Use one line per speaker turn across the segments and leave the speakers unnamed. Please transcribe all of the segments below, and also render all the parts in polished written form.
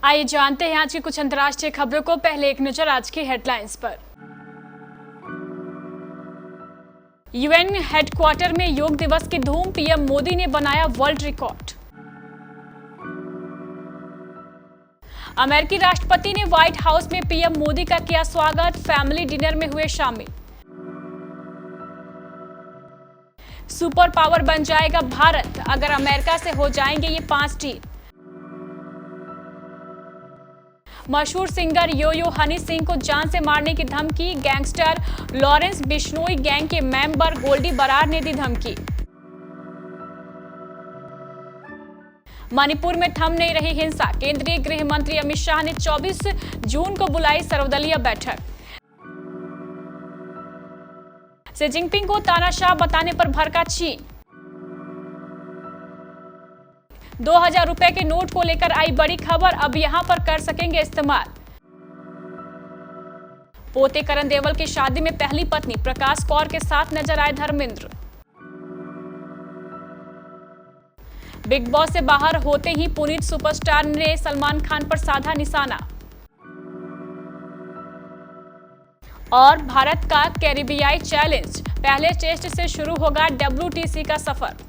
आइए जानते हैं आज की कुछ अंतर्राष्ट्रीय खबरों को। पहले एक नजर आज की हेडलाइंस पर। यूएन हेडक्वार्टर में योग दिवस की धूम, पीएम मोदी ने बनाया वर्ल्ड रिकॉर्ड। अमेरिकी राष्ट्रपति ने व्हाइट हाउस में पीएम मोदी का किया स्वागत, फैमिली डिनर में हुए शामिल। सुपर पावर बन जाएगा भारत अगर अमेरिका से हो जाएंगे ये 5 डील। मशहूर सिंगर यो यो हनी सिंह को जान से मारने की धमकी, गैंगस्टर लॉरेंस बिश्नोई गैंग के मेंबर गोल्डी बरार ने दी धमकी। मणिपुर में थम नहीं रही हिंसा, केंद्रीय गृह मंत्री अमित शाह ने 24 जून को बुलाई सर्वदलीय बैठक। शी जिनपिंग को तानाशाह बताने पर भड़का चीन। 2000 रुपए के नोट को लेकर आई बड़ी खबर, अब यहां पर कर सकेंगे इस्तेमाल। पोते करण देवल की शादी में पहली पत्नी प्रकाश कौर के साथ नजर आए धर्मेंद्र। बिग बॉस से बाहर होते ही पुनीत सुपरस्टार ने सलमान खान पर साधा निशाना। और भारत का कैरिबियाई चैलेंज, पहले टेस्ट से शुरू होगा WTC का सफर।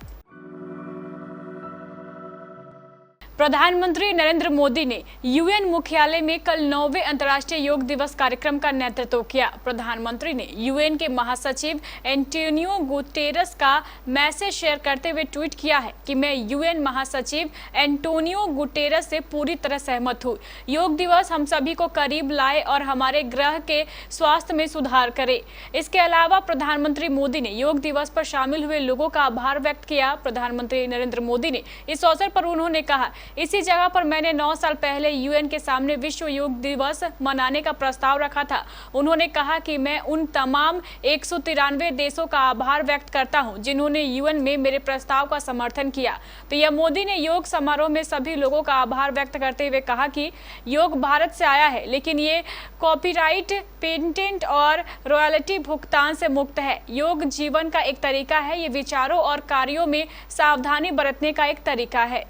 प्रधानमंत्री नरेंद्र मोदी ने यूएन मुख्यालय में कल 9वें अंतर्राष्ट्रीय योग दिवस कार्यक्रम का नेतृत्व किया। प्रधानमंत्री ने यूएन के महासचिव एंटोनियो गुटेरस का मैसेज शेयर करते हुए ट्वीट किया है कि मैं यूएन महासचिव एंटोनियो गुटेरस से पूरी तरह सहमत हूँ। योग दिवस हम सभी को करीब लाए और हमारे ग्रह के स्वास्थ्य में सुधार करे। इसके अलावा प्रधानमंत्री मोदी ने योग दिवस पर शामिल हुए लोगों का आभार व्यक्त किया। प्रधानमंत्री नरेंद्र मोदी ने इस अवसर पर उन्होंने कहा, इसी जगह पर मैंने 9 साल पहले यूएन के सामने विश्व योग दिवस मनाने का प्रस्ताव रखा था। उन्होंने कहा कि मैं उन तमाम 193 देशों का आभार व्यक्त करता हूं जिन्होंने यूएन में मेरे प्रस्ताव का समर्थन किया। पीएम मोदी ने योग समारोह में सभी लोगों का आभार व्यक्त करते हुए कहा कि योग भारत से आया है, लेकिन ये कॉपीराइट, पेटेंट और रॉयल्टी भुगतान से मुक्त है। योग जीवन का एक तरीका है, ये विचारों और कार्यों में सावधानी बरतने का एक तरीका है।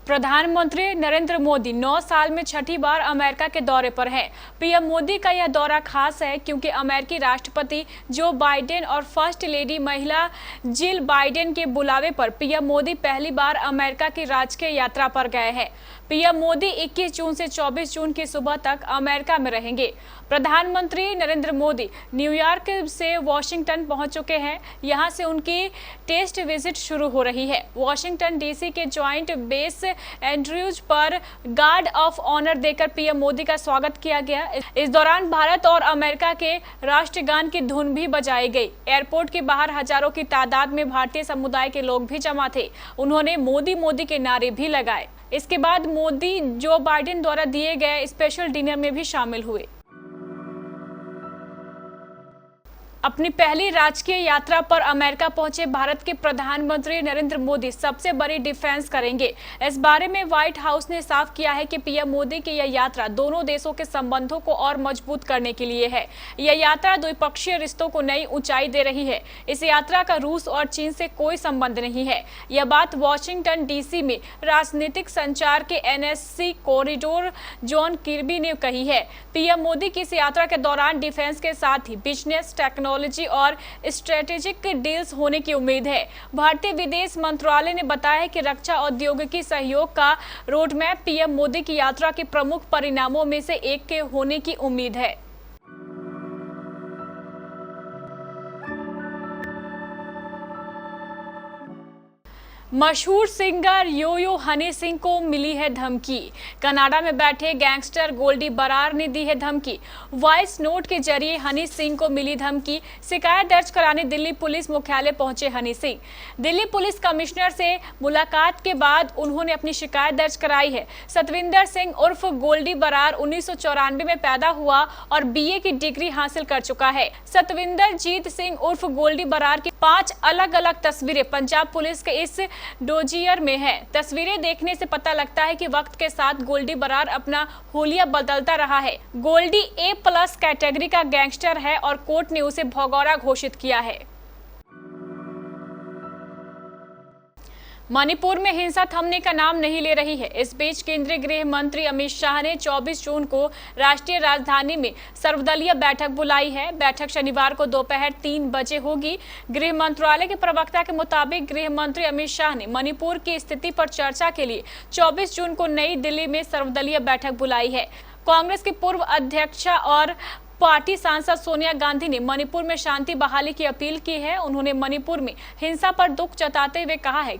प्रधानमंत्री नरेंद्र मोदी 9 साल में छठी बार अमेरिका के दौरे पर हैं। पीएम मोदी का यह दौरा खास है क्योंकि अमेरिकी राष्ट्रपति जो बाइडेन और फर्स्ट लेडी महिला जिल बाइडेन के बुलावे पर पीएम मोदी पहली बार अमेरिका की राजकीय यात्रा पर गए हैं। पीएम मोदी 21 जून से 24 जून की सुबह तक अमेरिका में रहेंगे। प्रधानमंत्री नरेंद्र मोदी न्यूयॉर्क से वॉशिंगटन पहुंच चुके हैं। यहां से उनकी टेस्ट विजिट शुरू हो रही है। वॉशिंगटन डीसी के जॉइंट बेस एंड्रयूज पर गार्ड ऑफ ऑनर देकर पीएम मोदी का स्वागत किया गया। इस दौरान भारत और अमेरिका के राष्ट्रगान की धुन भी बजाई गई। एयरपोर्ट के बाहर हजारों की तादाद में भारतीय समुदाय के लोग भी जमा थे। उन्होंने मोदी मोदी के नारे भी लगाए। इसके बाद मोदी जो बाइडेन द्वारा दिए गए स्पेशल डिनर में भी शामिल हुए। अपनी पहली राजकीय यात्रा पर अमेरिका पहुंचे भारत के प्रधानमंत्री नरेंद्र मोदी सबसे बड़ी डिफेंस करेंगे। इस बारे में व्हाइट हाउस ने साफ किया है कि पीएम मोदी की यह यात्रा दोनों देशों के संबंधों को और मजबूत करने के लिए है। यह यात्रा द्विपक्षीय रिश्तों को नई ऊंचाई दे रही है। इस यात्रा का रूस और चीन से कोई संबंध नहीं है। यह बात वॉशिंगटन डीसी में राजनीतिक संचार के NSC कॉरिडोर जॉन किर्बी ने कही है। पीएम मोदी की इस यात्रा के दौरान डिफेंस के साथ ही बिजनेस, टेक्नोलॉजी और स्ट्रेटेजिक डील्स होने की उम्मीद है। भारतीय विदेश मंत्रालय ने बताया कि रक्षा औद्योगिकी सहयोग का रोडमैप पीएम मोदी की यात्रा के प्रमुख परिणामों में से एक के होने की उम्मीद है। मशहूर सिंगर यो यो हनी सिंह को मिली है धमकी। कनाडा में बैठे गैंगस्टर गोल्डी बरार ने दी है धमकी। वॉइस नोट के जरिए हनी सिंह को मिली धमकी। शिकायत दर्ज कराने दिल्ली पुलिस मुख्यालय पहुंचे हनी सिंह। दिल्ली पुलिस कमिश्नर से मुलाकात के बाद उन्होंने अपनी शिकायत दर्ज कराई है। सतविंदर सिंह उर्फ गोल्डी बरार 1994 में पैदा हुआ और BA की डिग्री हासिल कर चुका है। सतविंदर जीत सिंह उर्फ गोल्डी बरार की 5 अलग अलग तस्वीरें पंजाब पुलिस के इस डोजियर में है। तस्वीरें देखने से पता लगता है कि वक्त के साथ गोल्डी बरार अपना हुलिया बदलता रहा है। गोल्डी A+ कैटेगरी का गैंगस्टर है और कोर्ट ने उसे भगौड़ा घोषित किया है। मणिपुर में हिंसा थमने का नाम नहीं ले रही है। इस बीच केंद्रीय गृह मंत्री अमित शाह ने 24 जून को राष्ट्रीय राजधानी में सर्वदलीय बैठक बुलाई है। बैठक शनिवार को दोपहर 3 बजे होगी। गृह मंत्रालय के प्रवक्ता के मुताबिक गृह मंत्री अमित शाह ने मणिपुर की स्थिति पर चर्चा के लिए 24 जून को नई दिल्ली में सर्वदलीय बैठक बुलाई है। कांग्रेस की पूर्व अध्यक्षा और पार्टी सांसद सोनिया गांधी ने मणिपुर में शांति बहाली की अपील की है। उन्होंने मणिपुर में हिंसा पर दुख जताते हुए कहा है,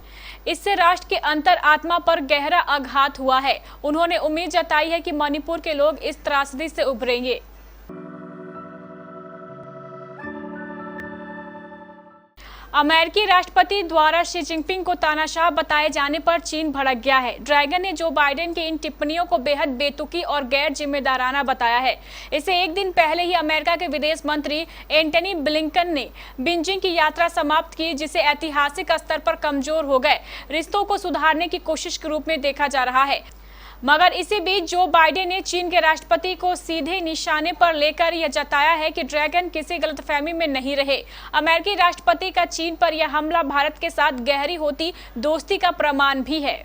इससे राष्ट्र के अंतर आत्मा पर गहरा आघात हुआ है। उन्होंने उम्मीद जताई है कि मणिपुर के लोग इस त्रासदी से उभरेंगे। अमेरिकी राष्ट्रपति द्वारा शी जिनपिंग को तानाशाह बताए जाने पर चीन भड़क गया है। ड्रैगन ने जो बाइडेन की इन टिप्पणियों को बेहद बेतुकी और गैर जिम्मेदाराना बताया है। इसे एक दिन पहले ही अमेरिका के विदेश मंत्री एंटनी ब्लिंकन ने बीजिंग की यात्रा समाप्त की, जिसे ऐतिहासिक स्तर पर कमजोर हो गए रिश्तों को सुधारने की कोशिश के रूप में देखा जा रहा है। मगर इसी बीच जो बाइडेन ने चीन के राष्ट्रपति को सीधे निशाने पर लेकर यह जताया है कि ड्रैगन किसी गलतफहमी में नहीं रहे। अमेरिकी राष्ट्रपति का चीन पर यह हमला भारत के साथ गहरी होती दोस्ती का प्रमाण भी है।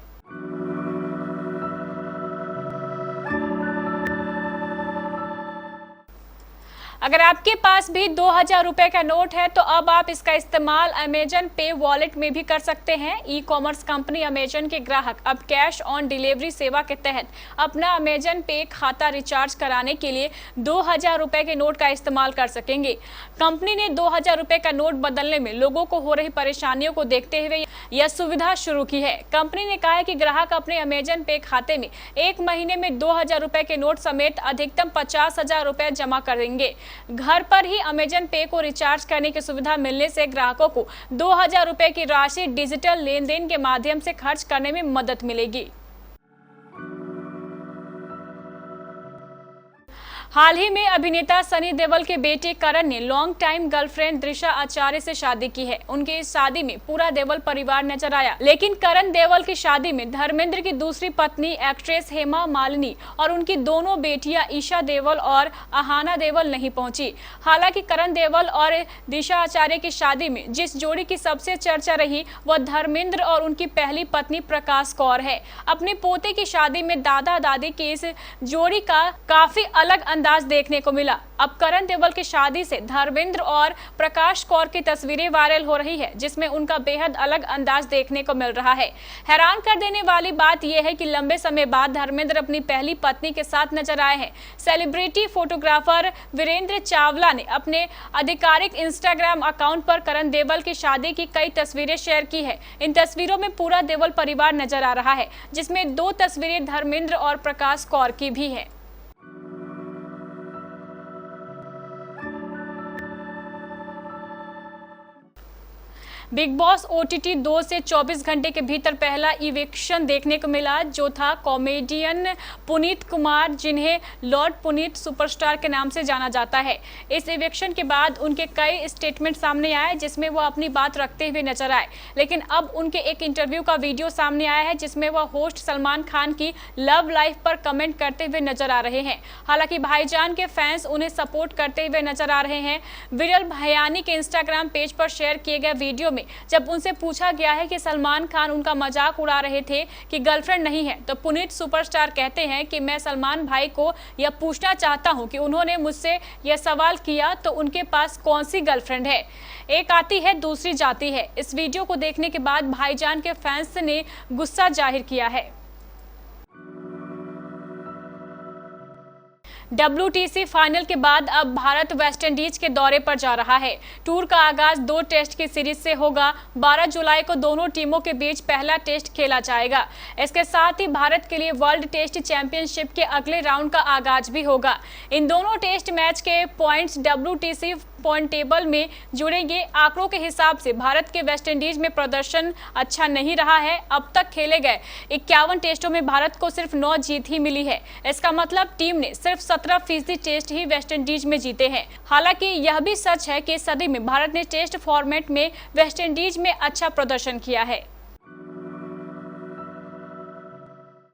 अगर आपके पास भी 2000 रुपए का नोट है तो अब आप इसका इस्तेमाल अमेजन पे वॉलेट में भी कर सकते हैं। ई कॉमर्स कंपनी अमेजन के ग्राहक अब कैश ऑन डिलीवरी सेवा के तहत अपना अमेजन पे खाता रिचार्ज कराने के लिए 2000 रुपए के नोट का इस्तेमाल कर सकेंगे। कंपनी ने 2000 रुपए का नोट बदलने में लोगों को हो रही परेशानियों को देखते हुए यह सुविधा शुरू की है। कंपनी ने कहा है कि ग्राहक अपने अमेजन पे खाते में एक महीने में 2000 रुपए के नोट समेत अधिकतम 50,000 रुपए जमा करेंगे। घर पर ही अमेजन पे को रिचार्ज करने की सुविधा मिलने से ग्राहकों को 2000 रुपए की राशि डिजिटल लेन देन के माध्यम से खर्च करने में मदद मिलेगी। हाल ही में अभिनेता सनी देओल के बेटे करण ने लॉन्ग टाइम गर्लफ्रेंड दिशा आचार्य से शादी की है। उनके इस शादी में पूरा देओल परिवार नजर आया, लेकिन करण देओल की शादी में धर्मेंद्र की दूसरी पत्नी एक्ट्रेस हेमा मालिनी और उनकी दोनों बेटियां ईशा देओल और आहाना देओल नहीं पहुंची। हालांकि करण देओल और दिशा आचार्य की शादी में जिस जोड़ी की सबसे चर्चा रही वह धर्मेंद्र और उनकी पहली पत्नी प्रकाश कौर है। अपने पोते की शादी में दादा दादी की इस जोड़ी का काफी अलग अंदाज देखने को मिला। अब करण देओल की शादी से धर्मेंद्र और प्रकाश कौर की तस्वीरें वायरल हो रही है, जिसमें उनका बेहद अलग अंदाज देखने को मिल रहा है। हैरान कर देने वाली बात यह है कि लंबे समय बाद धर्मेंद्र अपनी पहली पत्नी के साथ नजर आए हैं। सेलिब्रिटी फोटोग्राफर वीरेंद्र चावला ने अपने आधिकारिक इंस्टाग्राम अकाउंट पर करण देओल की शादी की कई तस्वीरें शेयर की है। इन तस्वीरों में पूरा देओल परिवार नजर आ रहा है, जिसमें 2 तस्वीरें धर्मेंद्र और प्रकाश कौर की भी है। बिग बॉस OTT 2 से 24 घंटे के भीतर पहला इविक्शन देखने को मिला, जो था कॉमेडियन पुनीत कुमार, जिन्हें लॉर्ड पुनीत सुपरस्टार के नाम से जाना जाता है। इस इविक्शन के बाद उनके कई स्टेटमेंट सामने आए, जिसमें वह अपनी बात रखते हुए नजर आए। लेकिन अब उनके एक इंटरव्यू का वीडियो सामने आया है, जिसमें वह होस्ट सलमान खान की लव लाइफ पर कमेंट करते हुए नजर आ रहे हैं। हालांकि भाईजान के फैंस उन्हें सपोर्ट करते हुए नजर आ रहे हैं। विरल भयानी के इंस्टाग्राम पेज पर शेयर किए गए वीडियो जब उनसे पूछा गया है कि सलमान खान उनका मजाक उड़ा रहे थे कि गर्लफ्रेंड नहीं है, तो पुनीत सुपरस्टार कहते हैं कि मैं सलमान भाई को यह पूछना चाहता हूं कि उन्होंने मुझसे यह सवाल किया तो उनके पास कौन सी गर्लफ्रेंड है, एक आती है दूसरी जाती है। इस वीडियो को देखने के बाद भाईजान के फैंस ने गुस्सा जाहिर किया है। WTC फाइनल के बाद अब भारत वेस्टइंडीज के दौरे पर जा रहा है। टूर का आगाज 2 टेस्ट की सीरीज से होगा। 12 जुलाई को दोनों टीमों के बीच पहला टेस्ट खेला जाएगा। इसके साथ ही भारत के लिए वर्ल्ड टेस्ट चैंपियनशिप के अगले राउंड का आगाज भी होगा। इन दोनों टेस्ट मैच के पॉइंट्स WTC पॉइंट टेबल में जुड़ेंगे। आंकड़ों के हिसाब से भारत के वेस्टइंडीज में प्रदर्शन अच्छा नहीं रहा है। अब तक खेले गए 51 टेस्टों में भारत को सिर्फ 9 जीत ही मिली है। इसका मतलब टीम ने सिर्फ 17% टेस्ट ही वेस्टइंडीज में जीते हैं। हालांकि यह भी सच है कि इस सदी में भारत ने टेस्ट फॉर्मेट में वेस्टइंडीज में अच्छा प्रदर्शन किया है।